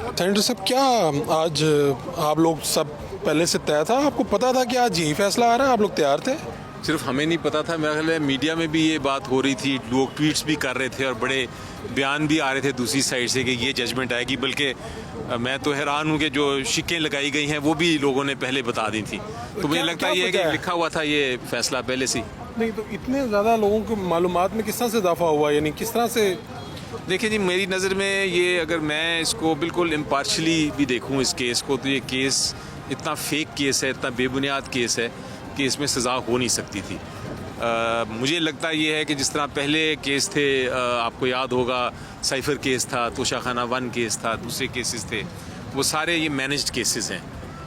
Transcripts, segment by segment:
Senator साहब, क्या आज आप लोग सब पहले से तय था, आपको पता था कि आज यही फैसला आ रहा है, आप लोग तैयार थे? सिर्फ हमें नहीं पता था, मेरे ख्याल है मीडिया में भी ये बात हो रही थी, लोग ट्वीट्स भी कर रहे थे और बड़े बयान भी आ रहे थे दूसरी साइड से कि ये जजमेंट आएगी। बल्कि मैं तो हैरान हूँ कि जो शिकें लगाई गई हैं वो भी लोगों ने पहले बता दी थी। तो मुझे लगता है ये कि लिखा हुआ था ये फैसला पहले से। नहीं तो इतने ज़्यादा लोगों को मालूमात में किस तरह से इजाफा हुआ, यानी किस तरह से? देखिए जी, मेरी नज़र में ये, अगर मैं इसको बिल्कुल इम्पार्शली भी देखूँ इस केस को, तो ये केस इतना फेक केस है, इतना बेबुनियाद केस है कि इसमें सज़ा हो नहीं सकती थी। मुझे लगता ये है कि जिस तरह पहले केस थे, आपको याद होगा साइफर केस था, तोशाखाना 1 केस था, दूसरे केसेस थे, वो सारे ये मैनेज्ड केसेस हैं।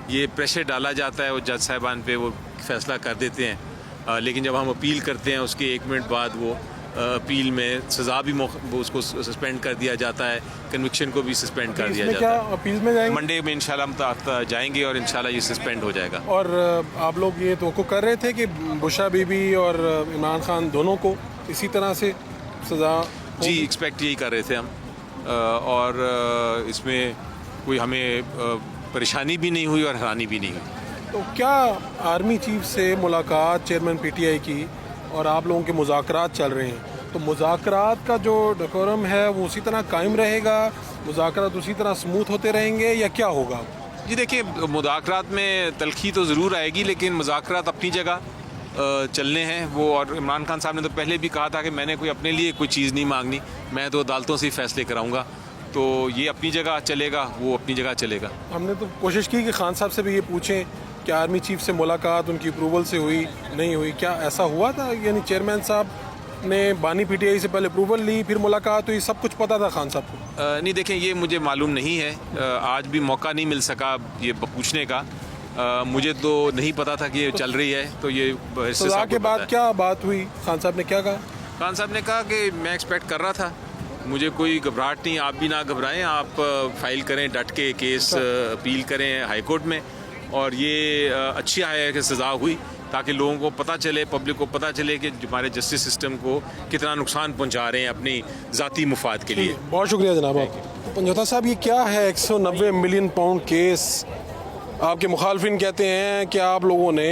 ये प्रेशर डाला जाता है, वो जज साहिबान पे वो फैसला कर देते हैं, लेकिन जब हम अपील करते हैं उसके 1 मिनट बाद वो अपील में सज़ा भी उसको सस्पेंड कर दिया जाता है, कन्विक्शन को भी सस्पेंड कर दिया जाता है। अपील में जाएंगे मंडे में इंशाल्लाह हम जाएंगे और इंशाल्लाह ये सस्पेंड हो जाएगा। और आप लोग ये तो कर रहे थे कि बुशरा बीबी और इमरान खान दोनों को इसी तरह से सज़ा? जी, एक्सपेक्ट यही कर रहे थे हम, और इसमें कोई हमें परेशानी भी नहीं हुई और हैरानी भी नहीं हुई। तो क्या आर्मी चीफ से मुलाकात चेयरमैन पीटीआई की और आप लोगों के मुज़ाकरात चल रहे हैं, तो मुज़ाकरात का जो डेकोरम है वो उसी तरह कायम रहेगा, मुज़ाकरात उसी तरह स्मूथ होते रहेंगे या क्या होगा? जी देखिए, मुज़ाकरात में तलखी तो ज़रूर आएगी, लेकिन मुज़ाकरात अपनी जगह चलने हैं वो। और इमरान खान साहब ने तो पहले भी कहा था कि मैंने कोई अपने लिए कोई चीज़ नहीं मांगनी, मैं तो अदालतों से ही फैसले कराऊंगा। तो ये अपनी जगह चलेगा, वो अपनी जगह चलेगा। हमने तो कोशिश की कि खान साहब से भी ये पूछें कि आर्मी चीफ से मुलाकात उनकी अप्रूवल से हुई नहीं हुई, क्या ऐसा हुआ था? यानी चेयरमैन साहब ने बानी पीटीआई से पहले अप्रूवल ली, फिर मुलाकात हुई, सब कुछ पता था खान साहब को? नहीं, देखें, ये मुझे मालूम नहीं है, आज भी मौका नहीं मिल सका ये पूछने का। मुझे तो नहीं पता था कि ये चल रही है, तो ये सज़ा के बाद क्या बात हुई, खान साहब ने क्या कहा? खान साहब ने कहा कि मैं एक्सपेक्ट कर रहा था, मुझे कोई घबराहट नहीं, आप भी ना घबराएं, आप फाइल करें, डट के केस अपील करें हाई कोर्ट में, और ये अच्छी है कि सज़ा हुई, ताकि लोगों को पता चले, पब्लिक को पता चले कि हमारे जस्टिस सिस्टम को कितना नुकसान पहुंचा रहे हैं अपनी ज़ाती मुफाद के लिए। बहुत शुक्रिया जनाब। आप पंजोता साहब, ये क्या है 190 मिलियन पाउंड केस? आपके मुखालफिन कहते हैं कि आप लोगों ने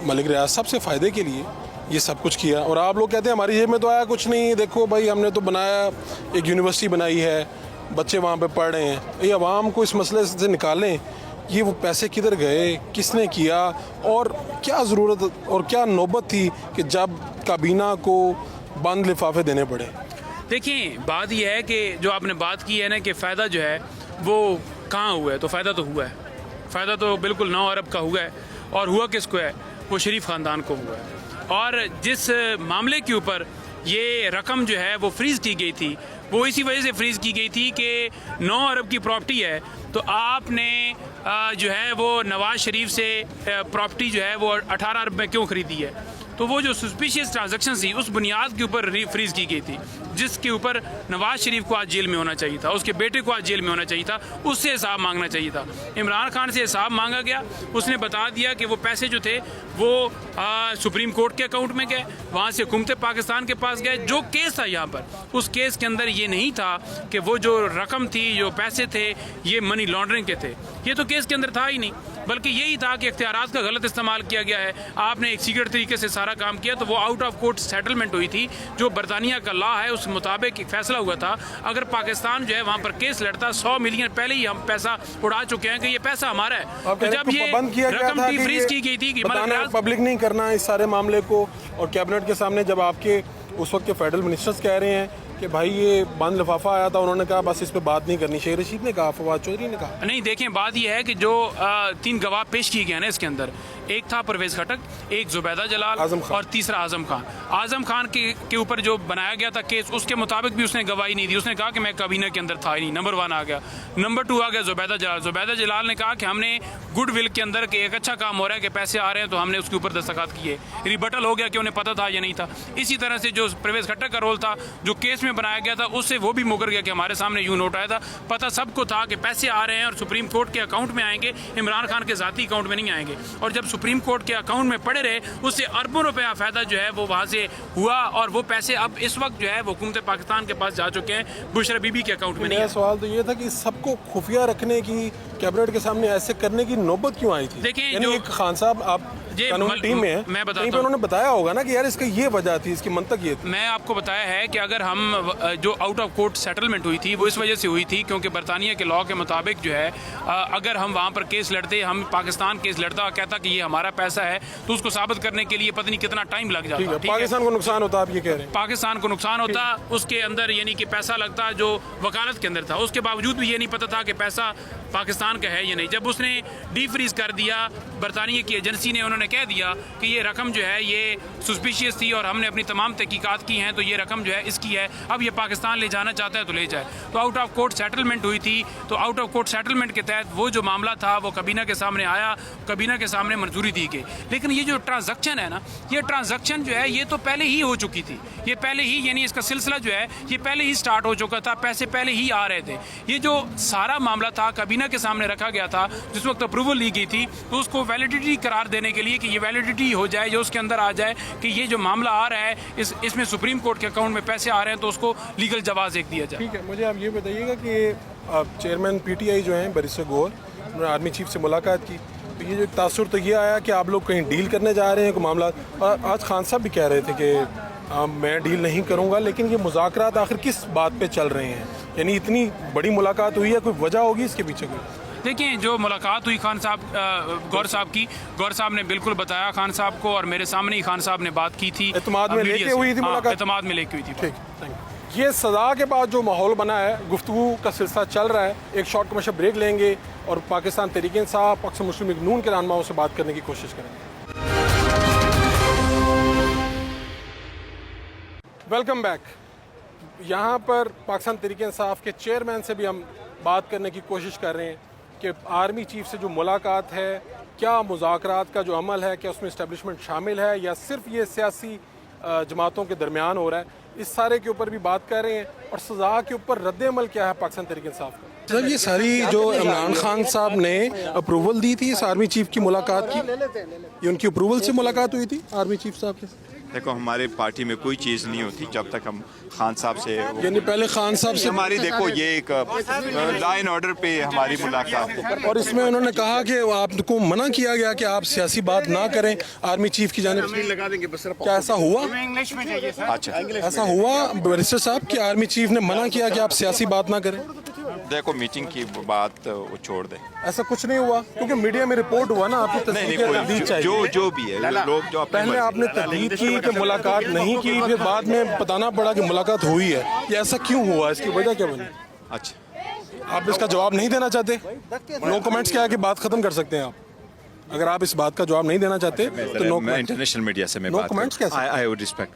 मलिक रियाज साहब से फ़ायदे के लिए ये सब कुछ किया, और आप लोग कहते हैं हमारी जेब में तो आया कुछ नहीं, देखो भाई हमने तो बनाया, एक यूनिवर्सिटी बनाई है, बच्चे वहाँ पे पढ़ रहे हैं। ये अवाम को इस मसले से निकालें, ये वो पैसे किधर गए, किसने किया, और क्या ज़रूरत और क्या नौबत थी कि जब काबीना को बंद लिफाफे देने पड़े? देखिए, बात यह है कि जो आपने बात की है ना कि फ़ायदा जो है वो कहाँ हुआ है, तो फ़ायदा तो हुआ है, फ़ायदा तो बिल्कुल 9 अरब का हुआ है। और हुआ किसको है? वो शरीफ ख़ानदान को हुआ है। और जिस मामले के ऊपर ये रकम जो है वो फ्रीज़ की गई थी, वो इसी वजह से फ्रीज़ की गई थी कि 9 अरब की प्रॉपर्टी है, तो आपने जो है वो नवाज शरीफ से प्रॉपर्टी जो है वो 18 अरब में क्यों ख़रीदी है? तो वो जो सस्पिशियस ट्रांजैक्शन थी उस बुनियाद के ऊपर फ्रीज की गई थी, जिसके ऊपर नवाज शरीफ को आज जेल में होना चाहिए था, उसके बेटे को आज जेल में होना चाहिए था, उससे हिसाब मांगना चाहिए था। इमरान खान से हिसाब मांगा गया, उसने बता दिया कि वो पैसे जो थे वो सुप्रीम कोर्ट के अकाउंट में गए, वहाँ से हुकूमत पाकिस्तान के पास गए। जो केस था यहाँ पर, उस केस के अंदर ये नहीं था कि वो जो रकम थी, जो पैसे थे, ये मनी लॉन्ड्रिंग के थे, ये तो केस के अंदर था ही नहीं, बल्कि यही था कि इख्तियारात का गलत इस्तेमाल किया गया है। आपने एक सीक्रेट तरीके से सारा काम किया, तो वो आउट ऑफ कोर्ट सेटलमेंट हुई थी, जो बरतानिया का लॉ है उस मुताबिक एक फैसला हुआ था। अगर पाकिस्तान जो है वहाँ पर केस लड़ता, 100 मिलियन पहले ही हम पैसा उड़ा चुके हैं कि ये पैसा हमारा है। तो जब ये रकम थी फ्रीज की गई थी कि पब्लिक नहीं करना इस सारे मामले को, और कैबिनेट के सामने जब आपके उस वक्त के फेडरल मिनिस्टर्स कह रहे हैं कि भाई ये बंद लिफाफा आया था, उन्होंने कहा बस इस पे बात नहीं करनी, शेर रशीद ने कहा, फवाद चौधरी ने कहा। नहीं, देखें, बात यह है कि जो 3 गवाह पेश किए गए ना इसके अंदर, एक था परवेज खटक, एक जुबैदा जलाल और तीसरा आजम खान। आजम खान के ऊपर जो बनाया गया था केस, उसके मुताबिक भी उसने गवाही नहीं दी, उसने कहा कि मैं काबीना के अंदर था ही नहीं। नंबर 1 आ गया। नंबर 2 आ गया जुबैदा जलाल। जुबैदा जलाल ने कहा कि हमने गुडविल के अंदर के एक अच्छा काम हो रहा है कि पैसे आ रहे हैं, तो हमने उसके ऊपर दस्तखत किए। रिबटल हो गया कि उन्हें पता था या नहीं था। इसी तरह से जो परवेज खटक का रोल था, जो केस में बनाया गया था, उससे वो भी मुकर गया कि हमारे सामने यूं नोट आया था, पता सबको था कि पैसे आ रहे हैं और सुप्रीम कोर्ट के अकाउंट में आएंगे, इमरान खान के ज़ाती अकाउंट में नहीं आएंगे। और जब सुप्रीम कोर्ट के अकाउंट में पड़े रहे, उससे अरबों रुपया फ़ायदा जो है वो वहाँ से हुआ, और वो पैसे अब इस वक्त जो है वो हुकूमत पाकिस्तान के पास जा चुके हैं, बुशरा बीबी के अकाउंट में नहीं मेरा है। सवाल तो ये था कि सबको खुफिया रखने की, कैबिनेट के सामने ऐसे करने की नौबत क्यों आई थी? देखिए, यानी जो- एक खान साहब आप ये कानूनी टीम में हैं, मैं बताता कहीं पे हूं। उन्होंने बताया होगा ना कि यार इसका ये वजह थी, इसकी मंतक ये थी। मैं आपको बताया है कि अगर हम जो आउट ऑफ कोर्ट सेटलमेंट हुई थी वो इस वजह से हुई थी क्योंकि बरतानिया के लॉ के मुताबिक जो है अगर हम वहाँ पर केस लड़ते, हम पाकिस्तान केस लड़ता और कहता कि ये हमारा पैसा है, तो उसको साबित करने के लिए पता नहीं कितना टाइम लग ठीक जाता। है, ठीक है, पाकिस्तान को नुकसान होता, आप ये कह रहे हैं? पाकिस्तान को नुकसान होता, उसके अंदर यानी कि पैसा लगता जो वकालत के अंदर था, उसके बावजूद भी ये नहीं पता था कि पैसा पाकिस्तान का है या नहीं। जब उसने डी फ्रीज कर दिया, बरतानिया की एजेंसी ने, उन्होंने कह दिया कि ये रकम जो है ये सस्पिशियस थी और हमने अपनी तमाम तहकीकात की हैं, तो ये रकम जो है इसकी है, अब ये पाकिस्तान ले जाना चाहता है तो ले जाए। तो आउट ऑफ कोर्ट सेटलमेंट हुई थी, तो आउट ऑफ कोर्ट सेटलमेंट के तहत वो जो मामला था वो कबीना के सामने आया, कबीना के सामने मंजूरी दी गई। लेकिन ये जो ट्रांजैक्शन है ना, ये ट्रांजैक्शन जो है ये तो पहले ही हो चुकी थी, ये पहले ही यानी इसका सिलसिला जो है ये पहले ही स्टार्ट हो चुका था, पैसे पहले ही आ रहे थे। ये जो सारा मामला था कबीना के सामने रखा गया था, जिस वक्त अप्रूवल ली गई थी, तो उसको वैलिडिटी करार देने के लिए कि ये वैलिडिटी हो जाए, जो उसके अंदर आ जाए कि ये जो मामला आ रहा है इसमें सुप्रीम कोर्ट के अकाउंट में पैसे आ रहे हैं, तो उसको लीगल जवाब एक दिया जाए। ठीक है, मुझे आप ये बताइएगा कि चेयरमैन पीटीआई जो हैं बैरिस्टर गोहर, उन्होंने आर्मी चीफ से मुलाकात की, तो ये जो तासुर तो ये आया कि आप लोग कहीं डील करने जा रहे हैं, कोई मामला। और आज खान साहब भी कह रहे थे कि मैं डील नहीं करूंगा, लेकिन ये मुज़ाकरात आखिर किस बात पे चल रहे हैं? यानी इतनी बड़ी मुलाकात हुई है, कोई वजह होगी इसके पीछे कोई? देखिए, जो मुलाकात हुई खान साहब गौर साहब की, गौर साहब ने बिल्कुल बताया खान साहब को, और मेरे सामने ही खान साहब ने बात की थी। एतमाद में मीडिया लेके से। हुई थी हाँ, मुलाकात? एतमाद में लेके हुई थी। ठीक, थैंक यू। ये सज़ा के बाद जो माहौल बना है, गुफ्तगू का सिलसिला चल रहा है। एक शॉर्ट कमर्शियल ब्रेक लेंगे और पाकिस्तान तहरीक इंसाफ, पाकिस्तान मुस्लिम लीग नून के रहनुमाओं से बात करने की कोशिश करेंगे। Welcome back. यहाँ पर पाकिस्तान तहरीक इंसाफ के चेयरमैन से भी हम बात करने की कोशिश कर रहे हैं कि आर्मी चीफ से जो मुलाकात है, क्या मुज़ाकरात का जो अमल है, क्या उसमें इस्टेब्लिशमेंट शामिल है या सिर्फ ये सियासी जमातों के दरमियान हो रहा है, इस सारे के ऊपर भी बात कर रहे हैं। और सज़ा के ऊपर रद्द-ए-अमल क्या है पाकिस्तान तहरीक इंसाफ का? सर, ये सारी जो इमरान खान साहब ने अप्रूवल दी थी इस आर्मी चीफ की मुलाकात की, ये उनकी अप्रूवल से मुलाकात हुई थी आर्मी चीफ साहब के? देखो, हमारी पार्टी में कोई चीज़ नहीं होती जब तक हम खान साहब से यानी पहले खान साहब से हमारी, देखो ये एक लॉ एंड ऑर्डर पे हमारी मुलाकात। और इसमें उन्होंने कहा कि आपको मना किया गया कि आप सियासी बात ना करें आर्मी चीफ की जानिब से। क्या ऐसा हुआ? अच्छा, ऐसा हुआ बैरिस्टर साहब कि आर्मी चीफ ने मना किया कि आप सियासी बात ना करें? देखो मीटिंग की बात वो छोड़ दे। ऐसा कुछ नहीं हुआ क्योंकि मीडिया में रिपोर्ट हुआ ना, आपको नहीं, तस्दीक कोई चाहिए। जो भी है, लोग जो अपनी पहले आपने तस्दीक की कि मुलाकात नहीं की, फिर बाद में बताना पड़ा कि मुलाकात हुई है। ये ऐसा क्यों हुआ, इसकी वजह क्या बनी? अच्छा, आप इसका जवाब नहीं देना चाहते? नो कमेंट्स के आगे बात खत्म कर सकते हैं आप। अगर आप इस बात का जवाब नहीं देना चाहते तो नो मैं इंटरनेशनल मीडिया से मैं No बात comments कैसे? I would respect.